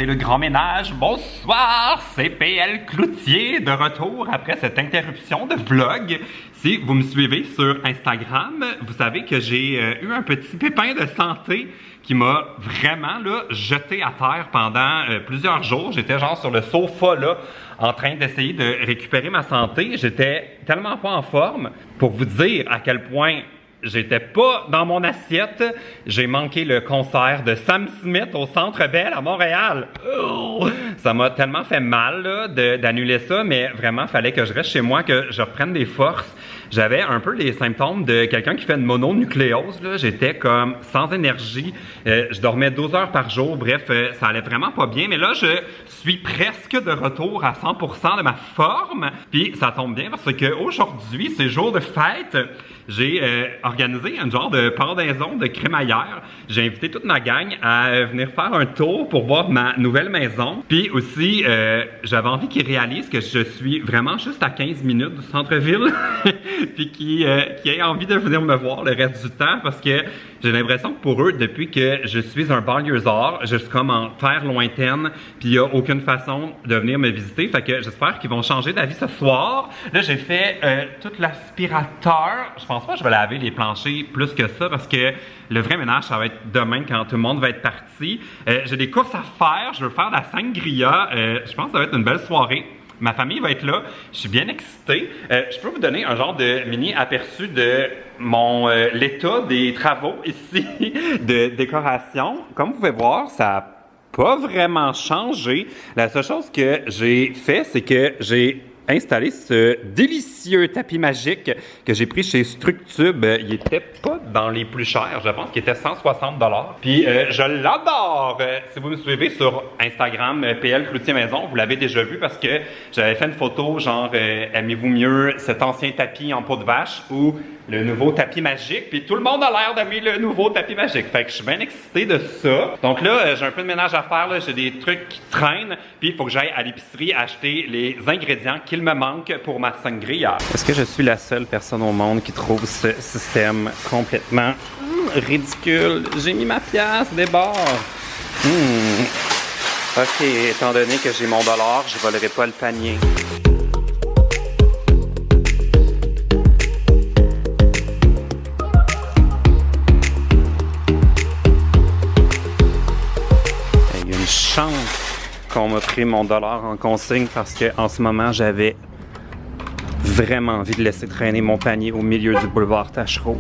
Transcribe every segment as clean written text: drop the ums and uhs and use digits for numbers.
fait le grand ménage. Bonsoir, c'est PL Cloutier de retour après cette interruption de vlog. Si vous me suivez sur Instagram, vous savez que j'ai eu un petit pépin de santé qui m'a vraiment jeté à terre pendant plusieurs jours. J'étais genre sur le sofa là, en train d'essayer de récupérer ma santé. J'étais tellement pas en forme. Pour vous dire à quel point j'étais pas dans mon assiette, j'ai manqué le concert de Sam Smith au Centre Bell à Montréal. Oh! Ça m'a tellement fait mal d'annuler ça, mais vraiment, fallait que je reste chez moi, que je reprenne des forces. J'avais un peu les symptômes de quelqu'un qui fait une mononucléose. J'étais comme sans énergie. Je dormais 12 heures par jour. Bref, ça allait vraiment pas bien. Mais là, je suis presque de retour à 100% de ma forme. Puis ça tombe bien parce qu'aujourd'hui, c'est jour de fête. J'ai organisé un genre de pendaison de crémaillère. J'ai invité toute ma gang à venir faire un tour pour voir ma nouvelle maison. Puis aussi, j'avais envie qu'ils réalisent que je suis vraiment juste à 15 minutes du centre-ville. Puis qui aient envie de venir me voir le reste du temps parce que j'ai l'impression que pour eux, depuis que je suis un banlieusard, je suis comme en terre lointaine, puis il n'y a aucune façon de venir me visiter. Fait que j'espère qu'ils vont changer d'avis ce soir. Là, j'ai fait tout l'aspirateur. Je pense pas que je vais laver les planchers plus que ça parce que le vrai ménage, ça va être demain quand tout le monde va être parti. J'ai des courses à faire. Je veux faire de la sangria. Je pense que ça va être une belle soirée. Ma famille va être là. Je suis bien excité. Je peux vous donner un genre de mini aperçu de mon l'état des travaux ici de décoration. Comme vous pouvez voir, ça n'a pas vraiment changé. La seule chose que j'ai fait, c'est que j'ai installé ce délicieux tapis magique que j'ai pris chez Structube. Il était pas dans les plus chers. Je pense qu'il était 160 $. Puis je l'adore! Si vous me suivez sur Instagram, PL Cloutier Maison, vous l'avez déjà vu parce que j'avais fait une photo genre aimez-vous mieux cet ancien tapis en peau de vache ou le nouveau tapis magique, puis tout le monde a l'air d'aimer le nouveau tapis magique. Fait que je suis bien excité de ça. Donc là, j'ai un peu de ménage à faire, j'ai des trucs qui traînent, puis il faut que j'aille à l'épicerie acheter les ingrédients qu'il me manque pour ma sangria. Est-ce que je suis la seule personne au monde qui trouve ce système complètement ridicule? J'ai mis ma pièce des bords. Ok, étant donné que j'ai mon dollar, je volerai pas le panier. Chance qu'on m'a pris mon dollar en consigne parce qu'en ce moment, j'avais vraiment envie de laisser traîner mon panier au milieu du boulevard Tachereau.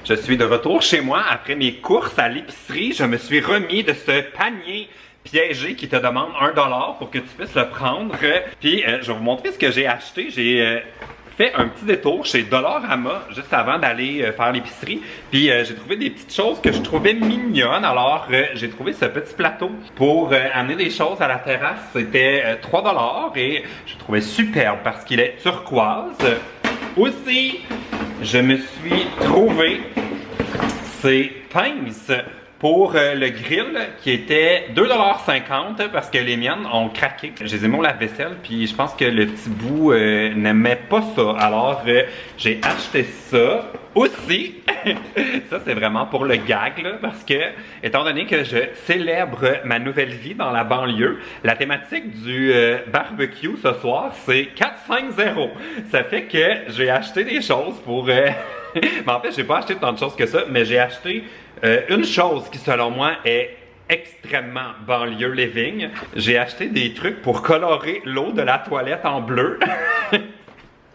Je suis de retour chez moi après mes courses à l'épicerie. Je me suis remis de ce panier piégé qui te demande $1 pour que tu puisses le prendre. Puis, je vais vous montrer ce que j'ai acheté. J'ai fait un petit détour chez Dollarama juste avant d'aller faire l'épicerie. Puis j'ai trouvé des petites choses que je trouvais mignonnes. Alors j'ai trouvé ce petit plateau pour amener des choses à la terrasse. C'était 3 $ et je trouvais superbe parce qu'il est turquoise. Aussi, je me suis trouvé ces pinces pour le grill qui était 2,50 $ parce que les miennes ont craqué. Je les ai mis au lave-vaisselle puis je pense que le petit bout n'aimait pas ça. Alors j'ai acheté ça. Aussi, ça c'est vraiment pour le gag là, parce que étant donné que je célèbre ma nouvelle vie dans la banlieue, la thématique du barbecue ce soir c'est 4-5-0. Ça fait que j'ai acheté des choses pour... mais en fait j'ai pas acheté tant de choses que ça, mais j'ai acheté une chose qui selon moi est extrêmement banlieue living. J'ai acheté des trucs pour colorer l'eau de la toilette en bleu.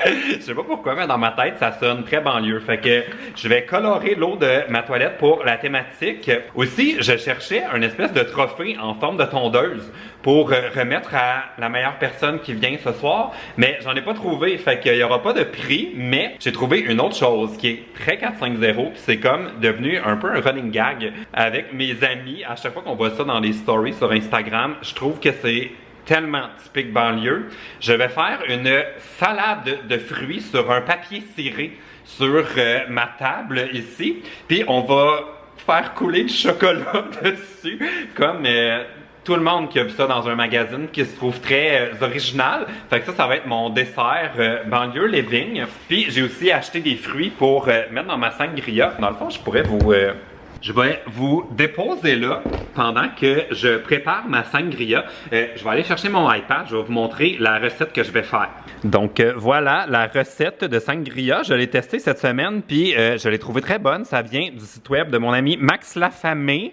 Je sais pas pourquoi, mais dans ma tête, ça sonne très banlieue. Fait que je vais colorer l'eau de ma toilette pour la thématique. Aussi, je cherchais un espèce de trophée en forme de tondeuse pour remettre à la meilleure personne qui vient ce soir. Mais j'en ai pas trouvé. Fait qu'il y aura pas de prix. Mais j'ai trouvé une autre chose qui est très 450. Puis c'est comme devenu un peu un running gag avec mes amis. À chaque fois qu'on voit ça dans les stories sur Instagram, je trouve que c'est tellement typique banlieue. Je vais faire une salade de fruits sur un papier ciré sur ma table ici. Puis on va faire couler du chocolat dessus comme tout le monde qui a vu ça dans un magazine qui se trouve très original. Fait que ça va être mon dessert banlieue living. Puis j'ai aussi acheté des fruits pour mettre dans ma sangria. Dans le fond, je pourrais vous Je vais vous déposer là pendant que je prépare ma sangria. Je vais aller chercher mon iPad, je vais vous montrer la recette que je vais faire. Donc voilà la recette de sangria. Je l'ai testée cette semaine puis je l'ai trouvée très bonne. Ça vient du site web de mon ami Max Lafamé.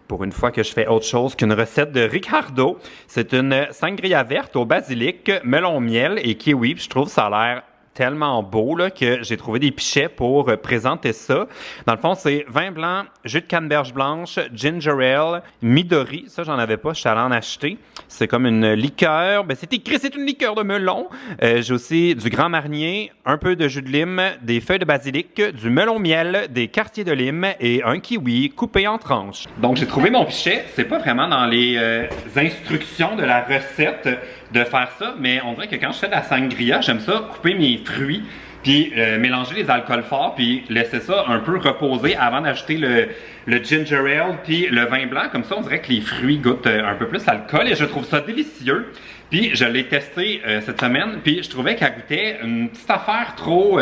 Pour une fois que je fais autre chose qu'une recette de Ricardo. C'est une sangria verte au basilic, melon miel et kiwi. Puis je trouve que ça a l'air tellement beau là, que j'ai trouvé des pichets pour présenter ça. Dans le fond, c'est vin blanc, jus de canneberge blanche, ginger ale, midori. Ça, j'en avais pas, je suis allé en acheter. C'est comme une liqueur. Ben, c'est écrit, c'est une liqueur de melon. J'ai aussi du Grand Marnier, un peu de jus de lime, des feuilles de basilic, du melon miel, des quartiers de lime et un kiwi coupé en tranches. Donc, j'ai trouvé mon pichet. C'est pas vraiment dans les instructions de la recette de faire ça, mais on dirait que quand je fais de la sangria, j'aime ça couper mes fruits, puis mélanger les alcools forts, puis laisser ça un peu reposer avant d'ajouter le ginger ale, puis le vin blanc. Comme ça, on dirait que les fruits goûtent un peu plus l'alcool et je trouve ça délicieux. Puis je l'ai testé cette semaine, puis je trouvais qu'elle goûtait une petite affaire trop...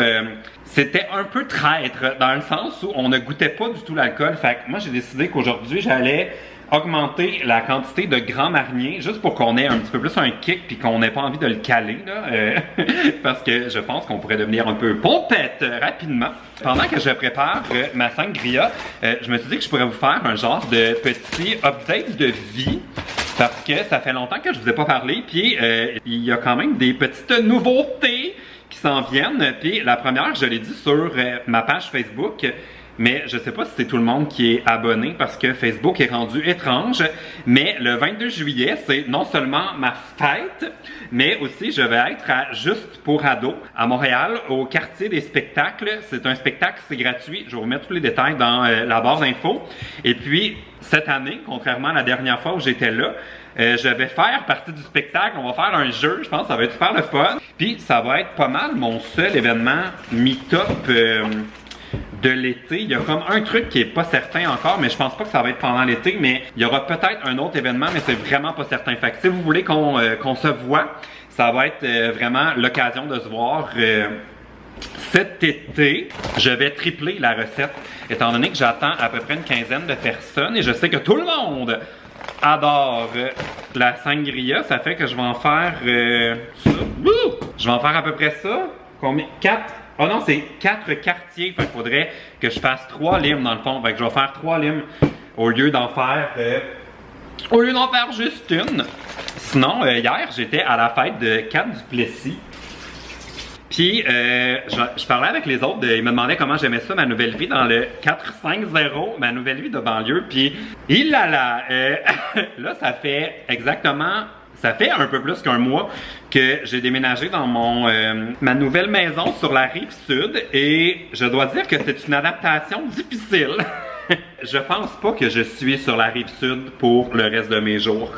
c'était un peu traître, dans le sens où on ne goûtait pas du tout l'alcool. Fait que moi, j'ai décidé qu'aujourd'hui, j'allais augmenter la quantité de Grand Marnier juste pour qu'on ait un petit peu plus un kick puis qu'on n'ait pas envie de le caler là, parce que je pense qu'on pourrait devenir un peu pompette rapidement. Pendant que je prépare ma sangria, je me suis dit que je pourrais vous faire un genre de petit update de vie parce que ça fait longtemps que je vous ai pas parlé puis il y a quand même des petites nouveautés qui s'en viennent. Puis la première, je l'ai dit sur ma page Facebook. Mais je sais pas si c'est tout le monde qui est abonné parce que Facebook est rendu étrange. Mais le 22 juillet, c'est non seulement ma fête, mais aussi je vais être à Juste pour ados à Montréal, au quartier des spectacles. C'est un spectacle, c'est gratuit. Je vais vous mettre tous les détails dans la barre d'infos. Et puis, cette année, contrairement à la dernière fois où j'étais là, je vais faire partie du spectacle. On va faire un jeu, je pense que ça va être super le fun. Puis, ça va être pas mal mon seul événement meet-up de l'été. Il y a comme un truc qui est pas certain encore, mais je pense pas que ça va être pendant l'été, mais il y aura peut-être un autre événement, mais c'est vraiment pas certain. Fait que si vous voulez qu'on se voit, ça va être vraiment l'occasion de se voir cet été. Je vais tripler la recette, étant donné que j'attends à peu près une quinzaine de personnes et je sais que tout le monde adore la sangria. Ça fait que je vais en faire ça. Je vais en faire à peu près ça. Combien? 4? Oh non, c'est 4 quartiers. Fait qu'il faudrait que je fasse 3 limes dans le fond. Fait que je vais faire 3 limes au lieu d'en faire juste une. Sinon, hier, j'étais à la fête de Kat Duplessis. Puis, je parlais avec les autres, ils me demandaient comment j'aimais ça, ma nouvelle vie dans le 450, ma nouvelle vie de banlieue. Puis, là, ça fait exactement... Ça fait un peu plus qu'un mois que j'ai déménagé dans ma nouvelle maison sur la rive sud et je dois dire que c'est une adaptation difficile. Je pense pas que je suis sur la rive sud pour le reste de mes jours.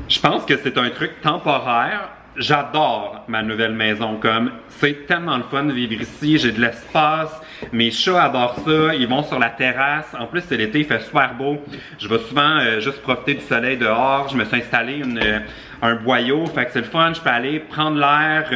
Je pense que c'est un truc temporaire. J'adore ma nouvelle maison, c'est tellement le fun de vivre ici, j'ai de l'espace, mes chats adorent ça, ils vont sur la terrasse, en plus c'est l'été, il fait super beau, je vais souvent juste profiter du soleil dehors, je me suis installé un boyau, fait que c'est le fun, je peux aller prendre l'air,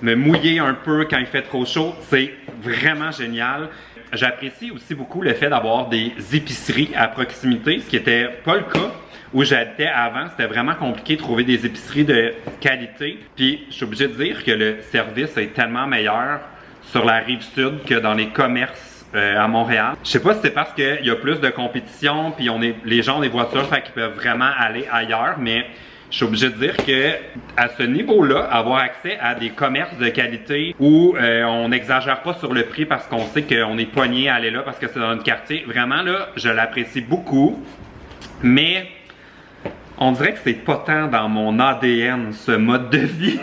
me mouiller un peu quand il fait trop chaud, c'est vraiment génial. J'apprécie aussi beaucoup le fait d'avoir des épiceries à proximité, ce qui était pas le cas où j'habitais avant. C'était vraiment compliqué de trouver des épiceries de qualité. Puis, je suis obligé de dire que le service est tellement meilleur sur la rive sud que dans les commerces à Montréal. Je sais pas si c'est parce qu'il y a plus de compétition, puis les gens ont des voitures, fait qu'ils peuvent vraiment aller ailleurs, mais je suis obligé de dire que à ce niveau-là, avoir accès à des commerces de qualité où on n'exagère pas sur le prix parce qu'on sait qu'on est pogné à aller là parce que c'est dans notre quartier, vraiment là, je l'apprécie beaucoup. Mais on dirait que c'est pas tant dans mon ADN, ce mode de vie,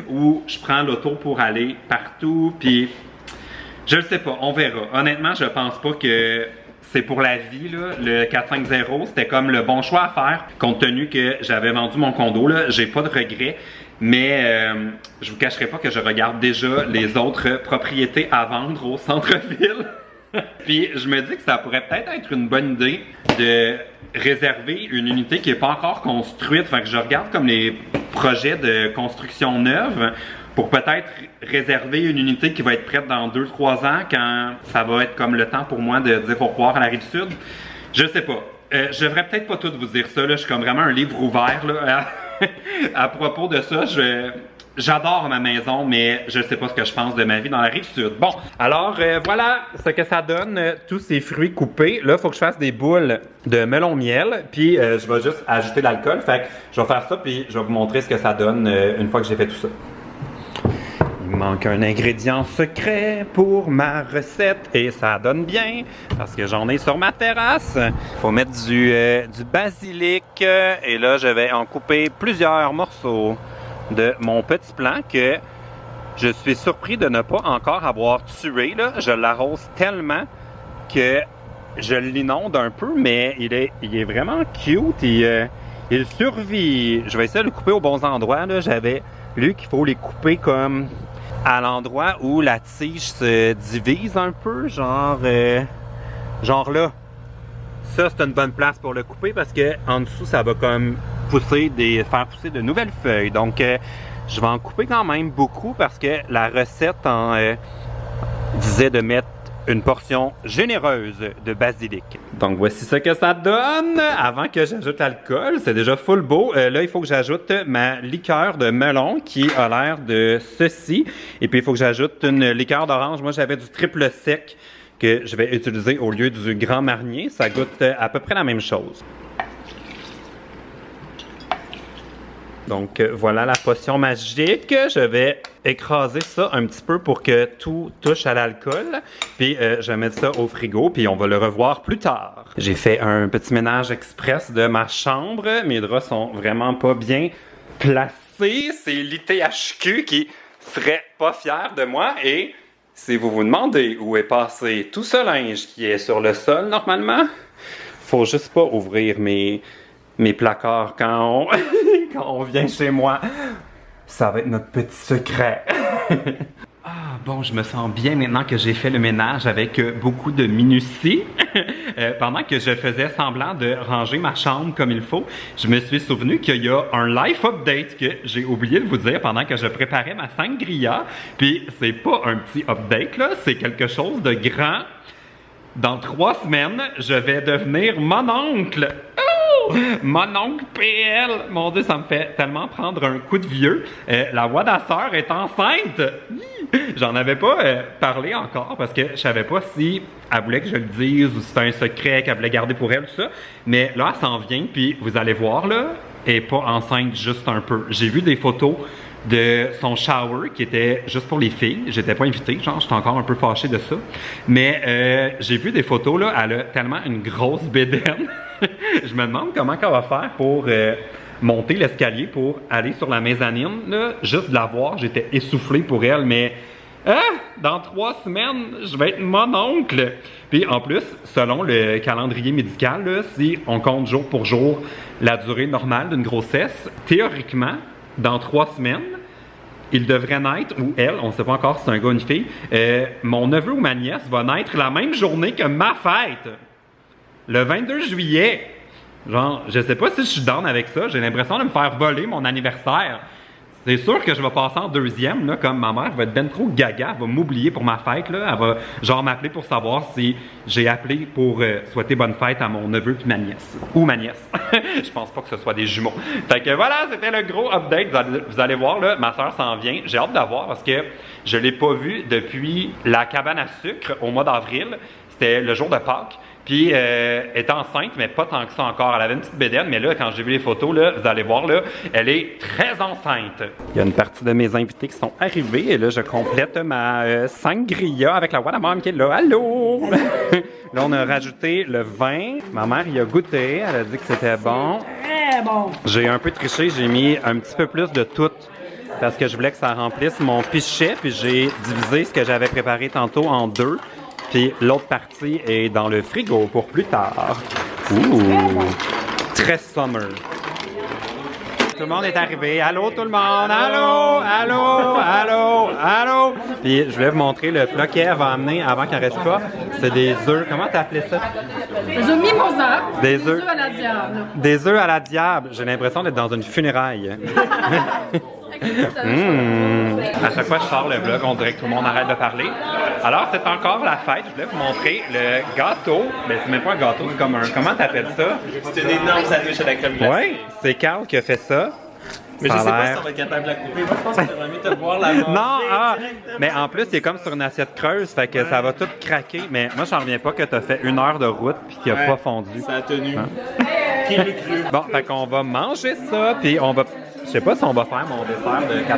où je prends l'auto pour aller partout, puis je le sais pas, on verra. Honnêtement, je pense pas que c'est pour la vie, là. Le 450, c'était comme le bon choix à faire, compte tenu que j'avais vendu mon condo, là. J'ai pas de regrets, mais je vous cacherai pas que je regarde déjà les autres propriétés à vendre au centre-ville. Puis je me dis que ça pourrait peut-être être une bonne idée de réserver une unité qui n'est pas encore construite. Fait que je regarde comme les projets de construction neuve pour peut-être réserver une unité qui va être prête dans 2-3 ans quand ça va être comme le temps pour moi de dire au revoir à la Rive-Sud. Je sais pas. Je devrais peut-être pas tout vous dire ça, là. Je suis comme vraiment un livre ouvert là, à propos de ça. J'adore ma maison, mais je sais pas ce que je pense de ma vie dans la Rive-Sud. Bon, alors voilà ce que ça donne, tous ces fruits coupés. Là, il faut que je fasse des boules de melon miel, puis je vais juste ajouter de l'alcool. Fait que je vais faire ça, puis je vais vous montrer ce que ça donne une fois que j'ai fait tout ça. Il manque un ingrédient secret pour ma recette et ça donne bien parce que j'en ai sur ma terrasse. Il faut mettre du basilic et là, je vais en couper plusieurs morceaux de mon petit plant que je suis surpris de ne pas encore avoir tué. Là. Je l'arrose tellement que je l'inonde un peu, mais il est vraiment cute et il survit. Je vais essayer de le couper aux bons endroits. J'avais lu qu'il faut les couper comme à l'endroit où la tige se divise un peu, genre là. Ça, c'est une bonne place pour le couper parce que en dessous, ça va comme faire pousser de nouvelles feuilles. Donc, je vais en couper quand même beaucoup parce que la recette disait de mettre une portion généreuse de basilic. Donc, voici ce que ça donne avant que j'ajoute l'alcool. C'est déjà full beau. Là, il faut que j'ajoute ma liqueur de melon qui a l'air de ceci. Et puis, il faut que j'ajoute une liqueur d'orange. Moi, j'avais du triple sec que je vais utiliser au lieu du Grand Marnier. Ça goûte à peu près la même chose. Donc, voilà la potion magique. Je vais écraser ça un petit peu pour que tout touche à l'alcool. Puis, je vais mettre ça au frigo, puis on va le revoir plus tard. J'ai fait un petit ménage express de ma chambre. Mes draps sont vraiment pas bien placés. C'est l'ITHQ qui serait pas fier de moi. Et si vous vous demandez où est passé tout ce linge qui est sur le sol, normalement, faut juste pas ouvrir mes placards quand on vient chez moi. Ça va être notre petit secret. Ah bon, je me sens bien maintenant que j'ai fait le ménage avec beaucoup de minutie. Pendant que je faisais semblant de ranger ma chambre comme il faut, je me suis souvenu qu'il y a un life update que j'ai oublié de vous dire pendant que je préparais ma sangria. Puis c'est pas un petit update là, c'est quelque chose de grand. Dans 3 semaines, je vais devenir mon oncle. Mon oncle PL! Mon Dieu, ça me fait tellement prendre un coup de vieux. La voix de la sœur est enceinte! J'en avais pas parlé encore parce que je savais pas si elle voulait que je le dise ou si c'était un secret qu'elle voulait garder pour elle, tout ça. Mais là, elle s'en vient, puis vous allez voir, là, elle est pas enceinte juste un peu. J'ai vu des photos de son shower qui était juste pour les filles. J'étais pas invité, genre, j'étais encore un peu fâché de ça. Mais j'ai vu des photos, là, elle a tellement une grosse bédaine. Je me demande comment elle va faire pour monter l'escalier pour aller sur la mezzanine. Là, juste de la voir, j'étais essoufflé pour elle, mais dans 3 semaines, je vais être mon oncle. Puis en plus, selon le calendrier médical, là, si on compte jour pour jour la durée normale d'une grossesse, théoriquement, dans 3 semaines, il devrait naître, ou elle, on ne sait pas encore si c'est un gars ou une fille, mon neveu ou ma nièce va naître la même journée que ma fête. Le 22 juillet. Genre, je sais pas si je suis down avec ça. J'ai l'impression de me faire voler mon anniversaire. C'est sûr que je vais passer en deuxième, là, comme ma mère va être ben trop gaga, elle va m'oublier pour ma fête, là. Elle va genre m'appeler pour savoir si j'ai appelé pour souhaiter bonne fête à mon neveu puis ma nièce. Ou ma nièce. Je pense pas que ce soit des jumeaux. Fait que voilà, c'était le gros update. Vous allez voir, là, ma soeur s'en vient. J'ai hâte de la voir parce que je l'ai pas vue depuis la cabane à sucre au mois d'avril. C'était le jour de Pâques. Puis, elle est enceinte, mais pas tant que ça encore. Elle avait une petite bédaine, mais là, quand j'ai vu les photos, là, vous allez voir, là, elle est très enceinte. Il y a une partie de mes invités qui sont arrivés, et là, je complète ma sangria avec la voix de ma mère qui est là. Allô! Là, on a rajouté le vin. Ma mère y a goûté, elle a dit que c'était bon. Très bon! J'ai un peu triché, j'ai mis un petit peu plus de tout parce que je voulais que ça remplisse mon pichet, puis j'ai divisé ce que j'avais préparé tantôt en 2. Puis l'autre partie est dans le frigo pour plus tard. Ouh! Très summer. tout le monde est arrivé. Allô tout le monde, allô, allô, allô, allô. Puis je voulais vous montrer le plat qu'Ève a amené avant qu'elle reste pas. C'est des œufs, comment t'as appelé ça? Des œufs mimosa. Des œufs à la diable. Des œufs à la diable. J'ai l'impression d'être dans une funéraille. À chaque fois que je sors le vlog, on dirait que tout le monde arrête de parler. Alors, c'est encore la fête. Je voulais vous montrer le gâteau. Mais c'est même pas un gâteau, c'est comme un... Comment t'appelles ça? C'est une énorme sandwich à la crème glacée. Oui, c'est Carl qui a fait ça. Mais je sais pas si on va être capable de la couper. Moi, je pense que j'aimerais mieux te voir la manger. Non, mais en plus, c'est comme sur une assiette creuse, fait que ça va tout craquer. Mais moi, j'en reviens pas que t'as fait 1 heure de route puis qu'il a pas fondu. Ça a tenu. Hein? Qui l'eût cru? Bon, fait qu'on va manger ça, puis on va... Je sais pas si on va faire mon dessert de 4-5-0,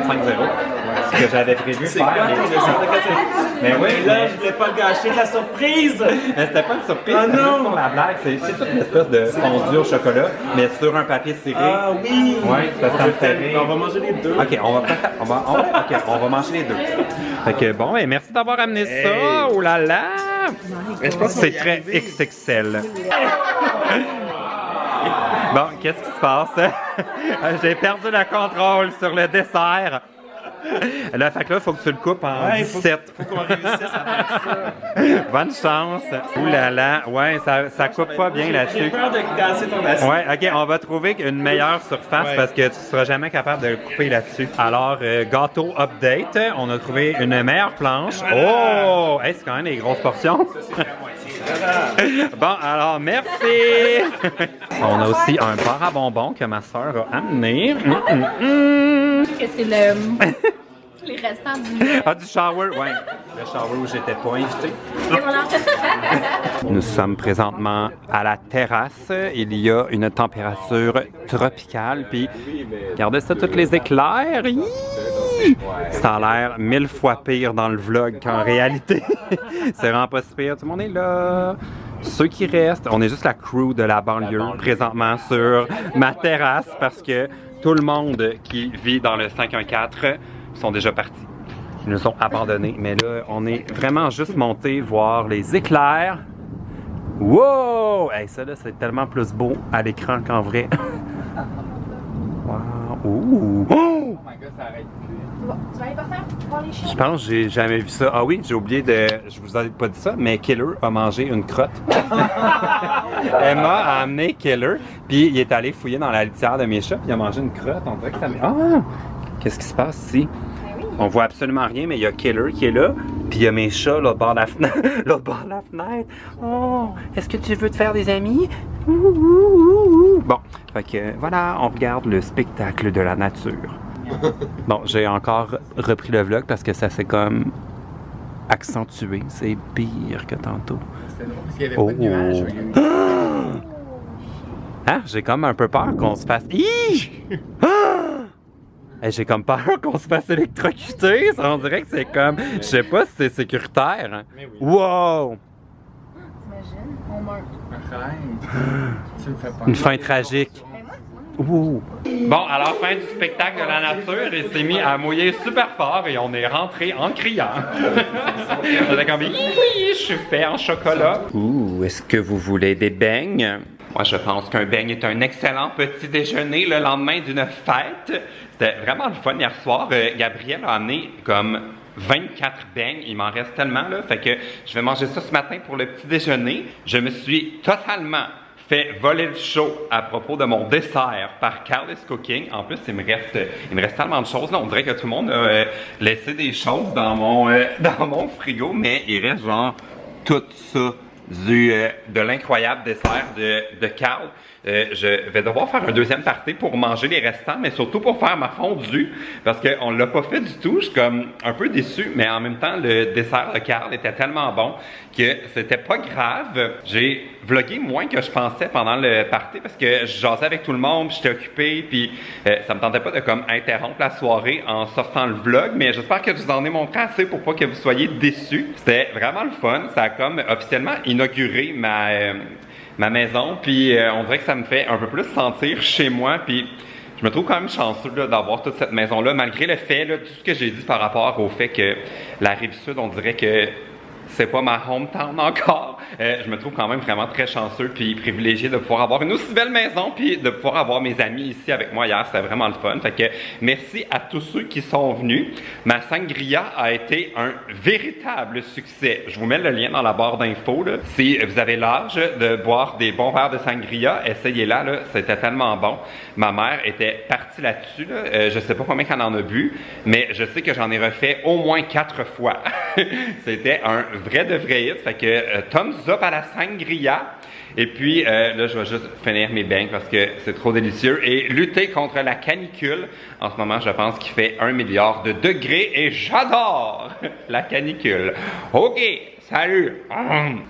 ce que j'avais prévu C'est faire. quoi ton dessert de 4-5? Mais oui, Là, je voulais pas gâcher la surprise! mais c'était pas une surprise, Ah c'était non! juste pour la blague. C'est toute une espèce de fondue au chocolat, mais sur un papier ciré. Ah oui! Ouais, ça me fait rire. On va manger les deux. OK, on va manger les deux. Fait que bon, ben, merci d'avoir amené ça. Oh là là! Mais je pense qu'on C'est va y très arriver. XXL. Bon, qu'est-ce qui se passe? J'ai perdu le contrôle sur le dessert. Là, fait que là, il faut que tu le coupes en 17. Faut qu'on réussisse à faire ça. Bonne chance. Ouh là là, ouais, ça coupe pas bien J'ai là-dessus. peur de casser ton assiette. Ouais, ok, on va trouver une meilleure surface Ouais. parce que tu seras jamais capable de le couper là-dessus. Alors, gâteau update, on a trouvé une meilleure planche. Oh! Hey, c'est quand même des grosses portions. Bon, alors, merci! On a aussi un bar à bonbons que ma soeur a amené. Que c'est le... les restants du... Ah, du shower, ouais. Le shower où j'étais pas invité. Et voilà. Nous sommes présentement à la terrasse. Il y a une température tropicale. Puis, regardez ça, tous les éclairs. Hi! Ça a l'air 1000 fois pire dans le vlog qu'en réalité. C'est vraiment pas si pire. Tout le monde est là. Ceux qui restent, on est juste la crew de la banlieue présentement sur ma terrasse parce que tout le monde qui vit dans le 514 sont déjà partis. Ils nous ont abandonnés. Mais là, on est vraiment juste monté voir les éclairs. Wow! Hey, ça là, c'est tellement plus beau à l'écran qu'en vrai. Wow! Ouh! Oh! Tu vas aller par terre voir les chiens? Je pense que j'ai jamais vu ça. Ah oui, j'ai oublié de... Je vous avais pas dit ça, mais Killer a mangé une crotte. Emma a amené Killer, puis il est allé fouiller dans la litière de mes chats, puis il a mangé une crotte. On dirait que ça... Ah! Qu'est-ce qui se passe ici? On voit absolument rien, mais il y a Killer qui est là, puis il y a mes chats l'autre bord de la fenêtre. L'autre bord de la fenêtre. Oh! Est-ce que tu veux te faire des amis? Ouh, ouh, ouh. Bon, fait que voilà, on regarde le spectacle de la nature. Bon, j'ai encore repris le vlog parce que ça s'est comme accentué. C'est pire que tantôt. C'est drôle parce qu'il y avait pas de nuages. Ah, j'ai comme un peu peur qu'on se fasse... Hi! Ah! Hey, j'ai comme peur qu'on se fasse électrocuter. On dirait que c'est comme... Je sais pas si c'est sécuritaire. Hein. Mais oui. Wow! T'imagines? On meurt. Tu me fais pas. Une fin tragique. Ouh. Bon, alors, fin du spectacle de la nature, il s'est mis à mouiller super fort et on est rentré en criant. On était comme, oui, je suis fait en chocolat. Ouh, est-ce que vous voulez des beignes? Moi, je pense qu'un beigne est un excellent petit déjeuner le lendemain d'une fête. C'était vraiment le fun hier soir. Gabriel a amené comme 24 beignes. Il m'en reste tellement, là. Fait que je vais manger ça ce matin pour le petit déjeuner. Je me suis totalement fait voler le show à propos de mon dessert par Carl's Cooking. En plus, il me reste tellement de choses. Là, on dirait que tout le monde a laissé des choses dans mon frigo, mais il reste genre tout ça de l'incroyable dessert de Carl. Je vais devoir faire un deuxième party pour manger les restants, mais surtout pour faire ma fondue, parce qu'on l'a pas fait du tout. Je suis comme un peu déçu, mais en même temps, le dessert de Carl était tellement bon que c'était pas grave. J'ai vlogué moins que je pensais pendant le party, parce que je jasais avec tout le monde, j'étais occupé, puis ça me tentait pas de comme interrompre la soirée en sortant le vlog, mais j'espère que je vous en ai montré assez pour pas que vous soyez déçus. C'était vraiment le fun. Ça a comme officiellement inauguré ma maison, puis on dirait que ça me fait un peu plus sentir chez moi, puis je me trouve quand même chanceux d'avoir toute cette maison-là, malgré le fait, là, tout ce que j'ai dit par rapport au fait que la Rive-Sud, on dirait que c'est pas ma hometown encore. Je me trouve quand même vraiment très chanceux puis privilégié de pouvoir avoir une aussi belle maison puis de pouvoir avoir mes amis ici avec moi hier. C'était vraiment le fun. Fait que merci à tous ceux qui sont venus. Ma sangria a été un véritable succès. Je vous mets le lien dans la barre d'infos. Si vous avez l'âge de boire des bons verres de sangria, essayez-la. C'était tellement bon. Ma mère était partie là-dessus. Je sais pas combien qu'elle en a bu, mais je sais que j'en ai refait au moins 4 fois. C'était un vrai de vrai hit. Fait que thumbs up à la sangria. Et puis, là, je vais juste finir mes beignes parce que c'est trop délicieux. Et lutter contre la canicule. En ce moment, je pense qu'il fait 1 milliard de degrés et j'adore la canicule. OK, salut!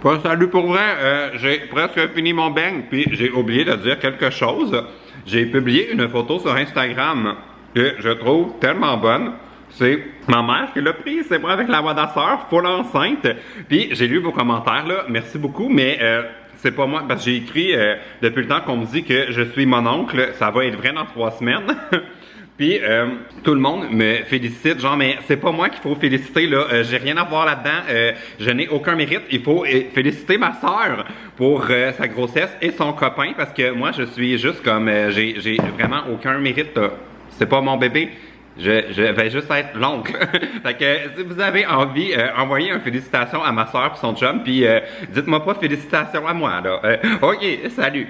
Pas salut pour vrai, j'ai presque fini mon beigne. Puis, j'ai oublié de dire quelque chose. J'ai publié une photo sur Instagram que je trouve tellement bonne. C'est ma mère qui l'a pris, c'est moi avec la voix d'asseure, full enceinte. Puis, j'ai lu vos commentaires, là. Merci beaucoup, mais... c'est pas moi, parce que j'ai écrit depuis le temps qu'on me dit que je suis mon oncle, ça va être vrai dans 3 semaines. Puis tout le monde me félicite, genre mais c'est pas moi qu'il faut féliciter là, j'ai rien à voir là-dedans, je n'ai aucun mérite. Il faut féliciter ma soeur pour sa grossesse et son copain parce que moi je suis juste comme j'ai vraiment aucun mérite. C'est pas mon bébé. Je vais juste être l'oncle. Fait que si vous avez envie, envoyez une félicitation à ma soeur et son chum, puis dites-moi pas félicitations à moi là. OK, salut.